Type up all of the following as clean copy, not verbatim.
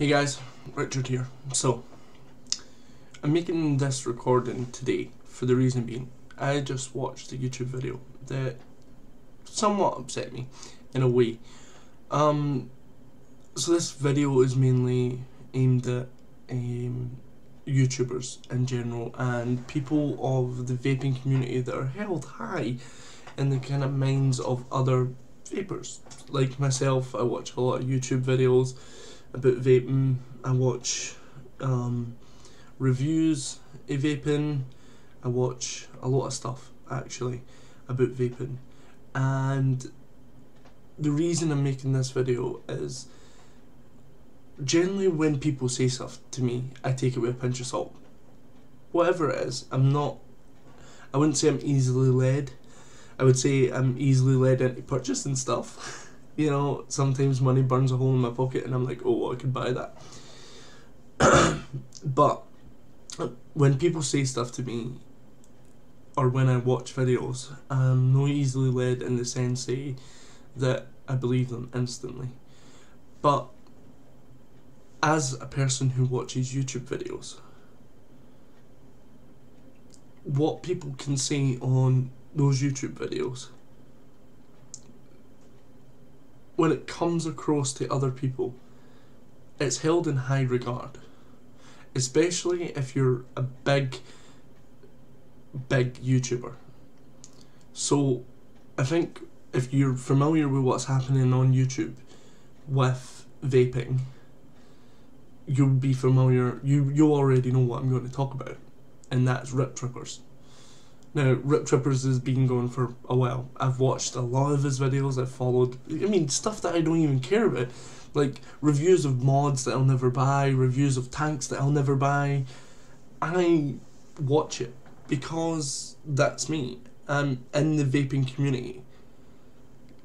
Hey guys, Richard here. So, I'm making this recording today for the reason being, I just watched a YouTube video that somewhat upset me in a way. So this video is mainly aimed at YouTubers in general and people of the vaping community that are held high in the kind of minds of other vapers. Like myself, I watch a lot of YouTube videos about vaping. I watch reviews of vaping. I watch a lot of stuff actually about vaping, and the reason I'm making this video is generally when people say stuff to me, I take it with a pinch of salt. Whatever it is, I wouldn't say I'm easily led. I would say I'm easily led into purchasing stuff. You know, sometimes money burns a hole in my pocket and I'm like, oh, I could buy that. But when people say stuff to me, or when I watch videos, I'm not easily led in the sense that I believe them instantly. But as a person who watches YouTube videos, what people can say on those YouTube videos, when it comes across to other people, it's held in high regard. Especially if you're a big YouTuber. So I think if you're familiar with what's happening on YouTube with vaping, you'll be familiar, you already know what I'm going to talk about, and that's Rip Trippers. Now, Rip Trippers has been going for a while. I've watched a lot of his videos, I've followed, stuff that I don't even care about. Like, reviews of mods that I'll never buy, reviews of tanks that I'll never buy. I watch it because that's me. I'm in the vaping community.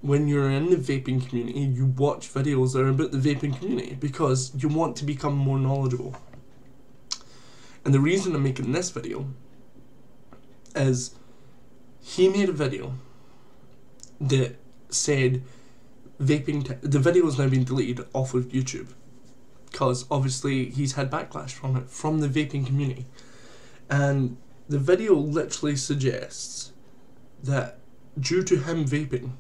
When you're in the vaping community, you watch videos that are about the vaping community because you want to become more knowledgeable. And the reason I'm making this video is he made a video that said the video has now been deleted off of YouTube because obviously he's had backlash from it from the vaping community, and the video literally suggests that due to him vaping,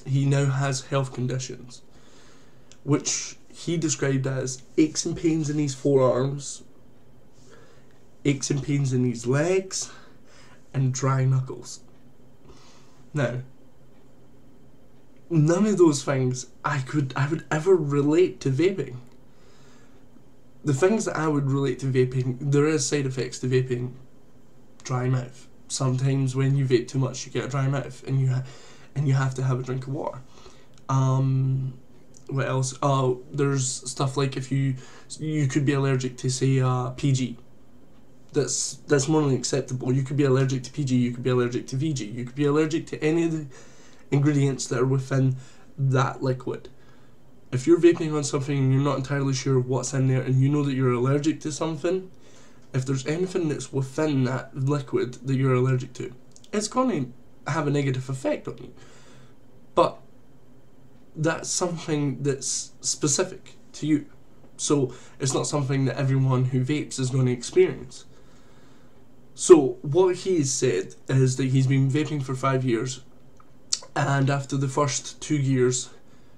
he now has health conditions which he described as aches and pains in his forearms, aches and pains in his legs, and dry knuckles. Now, none of those things I would ever relate to vaping. The things that I would relate to vaping, there is side effects to vaping. Dry mouth. Sometimes when you vape too much, you get a dry mouth, and you have to have a drink of water. What else? There's stuff like if you could be allergic to, say, PG. That's morally acceptable. You could be allergic to PG, you could be allergic to VG, you could be allergic to any of the ingredients that are within that liquid. If you're vaping on something and you're not entirely sure what's in there and you know that you're allergic to something, if there's anything that's within that liquid that you're allergic to, it's going to have a negative effect on you. But that's something that's specific to you. So it's not something that everyone who vapes is going to experience. So what he's said is that he's been vaping for 5 years, and after the first 2 years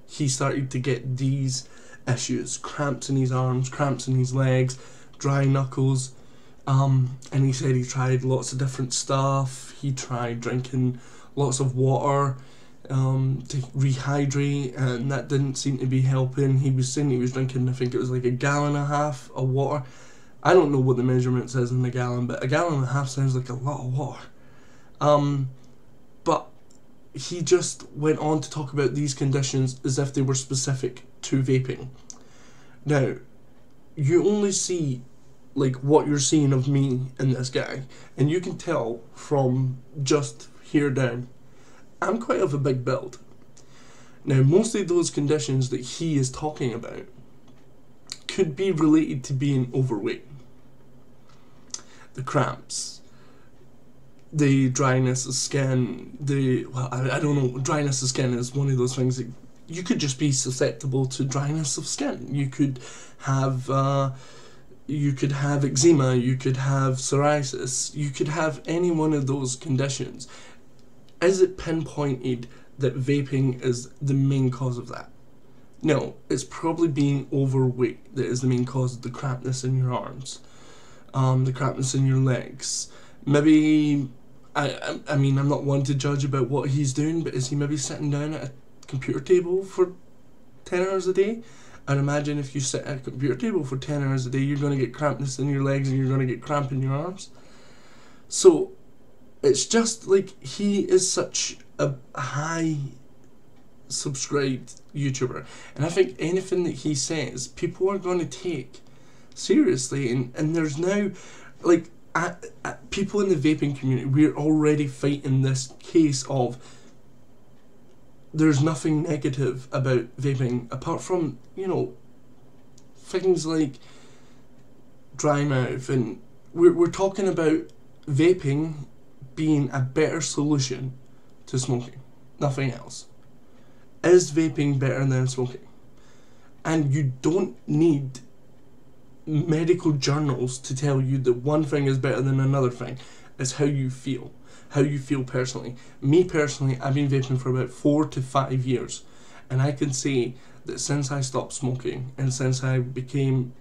he started to get these issues: cramps in his arms, cramps in his legs, dry knuckles, and he said he tried lots of different stuff. He tried drinking lots of water to rehydrate, and that didn't seem to be helping. He was saying he was drinking, I think it was like 1.5 gallons of water. I don't know what the measurement says in the gallon, but 1.5 gallons sounds like a lot of water. But he just went on to talk about these conditions as if they were specific to vaping. Now, you only see like what you're seeing of me and this guy, and you can tell from just here down, I'm quite of a big build. Now, most of those conditions that he is talking about could be related to being overweight. The cramps, the dryness of skin, I don't know, dryness of skin is one of those things that you could just be susceptible to dryness of skin. You could have eczema, you could have psoriasis, you could have any one of those conditions. Is it pinpointed that vaping is the main cause of that? No, it's probably being overweight that is the main cause of the crampness in your arms, the crampness in your legs. Maybe, I mean, I'm not one to judge about what he's doing, but is he maybe sitting down at a computer table for 10 hours a day? I'd imagine if you sit at a computer table for 10 hours a day, you're going to get crampness in your legs and you're going to get cramp in your arms. So, it's just like he is such a high subscribed YouTuber, and I think anything that he says, people are going to take seriously, and there's now, like, people in the vaping community, we're already fighting this case of there's nothing negative about vaping apart from, you know, things like dry mouth, and we're talking about vaping being a better solution to smoking, nothing else. Is vaping better than smoking? And you don't need medical journals to tell you that one thing is better than another thing. It's how you feel personally. Me personally, I've been vaping for about 4 to 5 years, and I can say that since I stopped smoking and since I became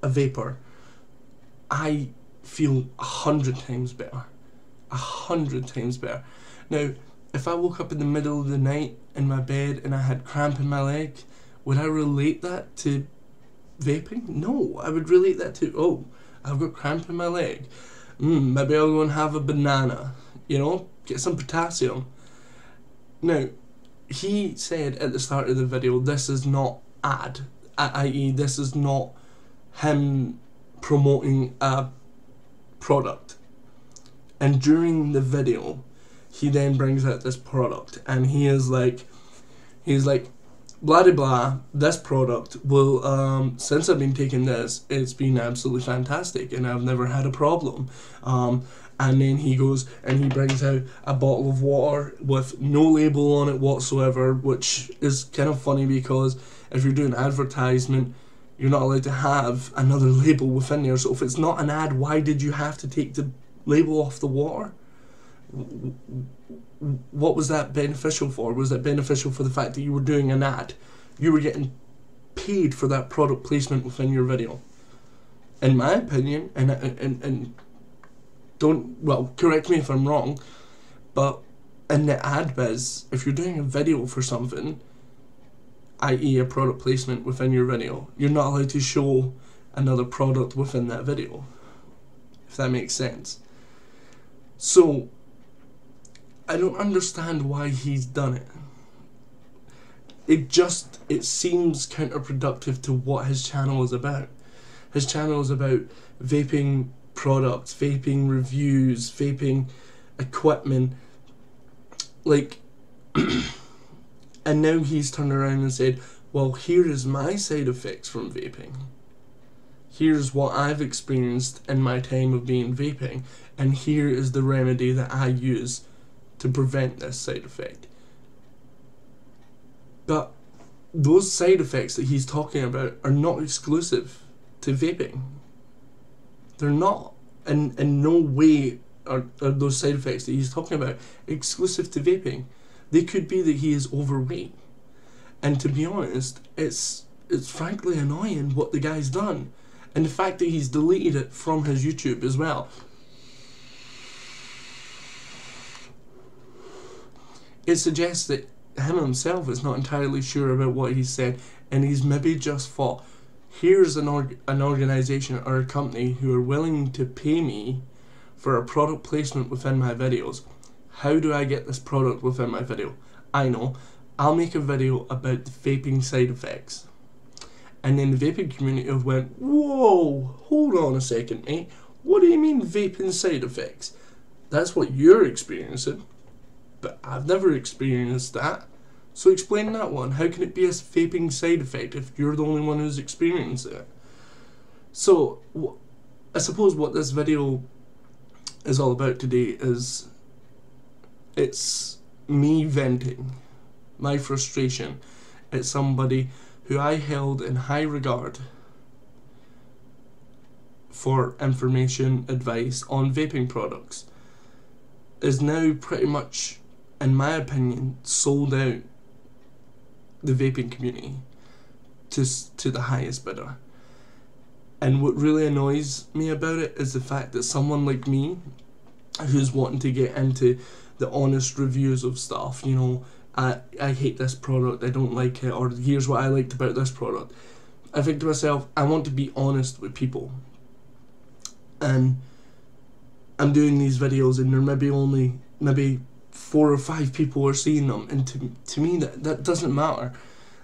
a vapor, I feel 100 times better. 100 times better. Now, if I woke up in the middle of the night in my bed and I had cramp in my leg, would I relate that to vaping? No, I would relate that to, oh, I've got cramp in my leg. Maybe I'll go and have a banana, you know, get some potassium. Now, he said at the start of the video, this is not i.e. this is not him promoting a product. And during the video, he then brings out this product, and he's like, blah de blah, this product will, since I've been taking this, it's been absolutely fantastic, and I've never had a problem. And then he goes and he brings out a bottle of water with no label on it whatsoever, which is kind of funny because if you're doing advertisement, you're not allowed to have another label within there. So if it's not an ad, why did you have to take the label off the water? What was that beneficial for? Was that beneficial for the fact that you were doing an ad? You were getting paid for that product placement within your video. In my opinion, and don't, well, correct me if I'm wrong, but in the ad biz, if you're doing a video for something, i.e. a product placement within your video, you're not allowed to show another product within that video, if that makes sense. So, I don't understand why he's done it. It seems counterproductive to what his channel is about. His channel is about vaping products, vaping reviews, vaping equipment, like, and now he's turned around and said, well, here is my side effects from vaping. Here's what I've experienced in my time of being vaping, and here is the remedy that I use to prevent this side effect. But those side effects that he's talking about are not exclusive to vaping. They're not. In no way are those side effects that he's talking about exclusive to vaping. They could be that he is overweight. And to be honest, it's frankly annoying what the guy's done. And the fact that he's deleted it from his YouTube as well. It suggests that him himself is not entirely sure about what he said, and he's maybe just thought, here's an organisation or a company who are willing to pay me for a product placement within my videos. How do I get this product within my video? I know, I'll make a video about the vaping side effects. And then the vaping community have went, whoa, hold on a second, mate. What do you mean vaping side effects? That's what you're experiencing. But I've never experienced that. So explain that one. How can it be a vaping side effect if you're the only one who's experienced it? So, I suppose what this video is all about today is, it's me venting my frustration at somebody who I held in high regard for information, advice on vaping products, is now pretty much, in my opinion, sold out the vaping community to the highest bidder. And what really annoys me about it is the fact that someone like me, who's wanting to get into the honest reviews of stuff, you know, I hate this product, I don't like it, or here's what I liked about this product. I think to myself, I want to be honest with people. And I'm doing these videos and there maybe 4 or 5 people are seeing them, and to me that doesn't matter.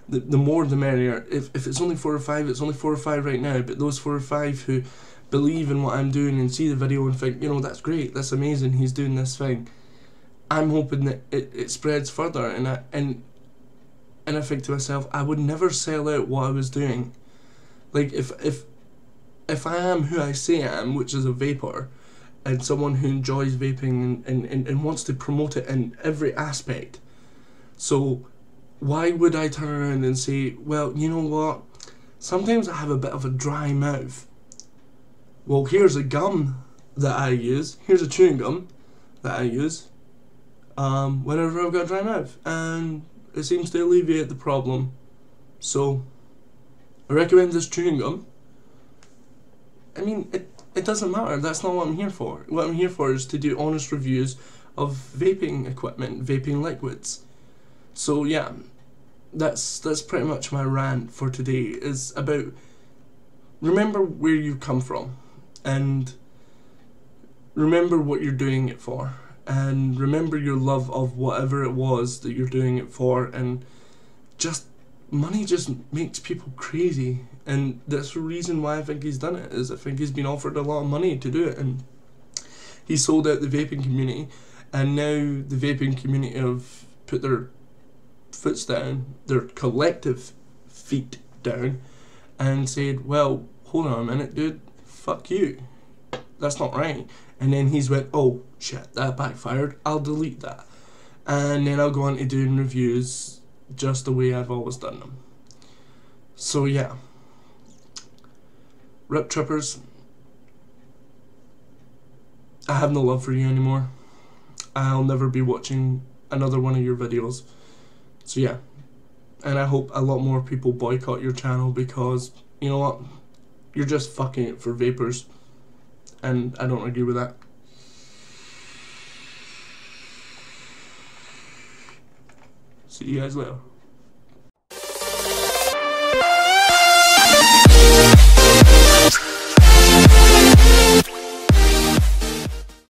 The more the merrier. If it's only 4 or 5, it's only 4 or 5 right now, but those 4 or 5 who believe in what I'm doing and see the video and think, you know, that's great, that's amazing, he's doing this thing, I'm hoping that it spreads further. And I think to myself, I would never sell out what I was doing. Like, if I am who I say I am, which is a vapor, and someone who enjoys vaping and wants to promote it in every aspect, so why would I turn around and say, well, you know what, sometimes I have a bit of a dry mouth. Well, here's a gum that I use, here's a chewing gum that I use whenever I've got a dry mouth, and it seems to alleviate the problem. So I recommend this chewing gum. I mean, it doesn't matter, that's not what I'm here for. What I'm here for is to do honest reviews of vaping equipment, vaping liquids. So yeah, that's pretty much my rant for today, is about remember where you've come from, and remember what you're doing it for, and remember your love of whatever it was that you're doing it for. And just, money just makes people crazy, and that's the reason why I think he's done it, is I think he's been offered a lot of money to do it, and he sold out the vaping community, and now the vaping community have put their foots down, their collective feet down, and said, well, hold on a minute, dude, fuck you, that's not right. And then he's went, oh shit, that backfired, I'll delete that, and then I'll go on to doing reviews just the way I've always done them. So yeah, Rip Trippers, I have no love for you anymore. I'll never be watching another one of your videos. So yeah, and I hope a lot more people boycott your channel, because, you know what, you're just fucking it for vapors, and I don't agree with that. See you guys later.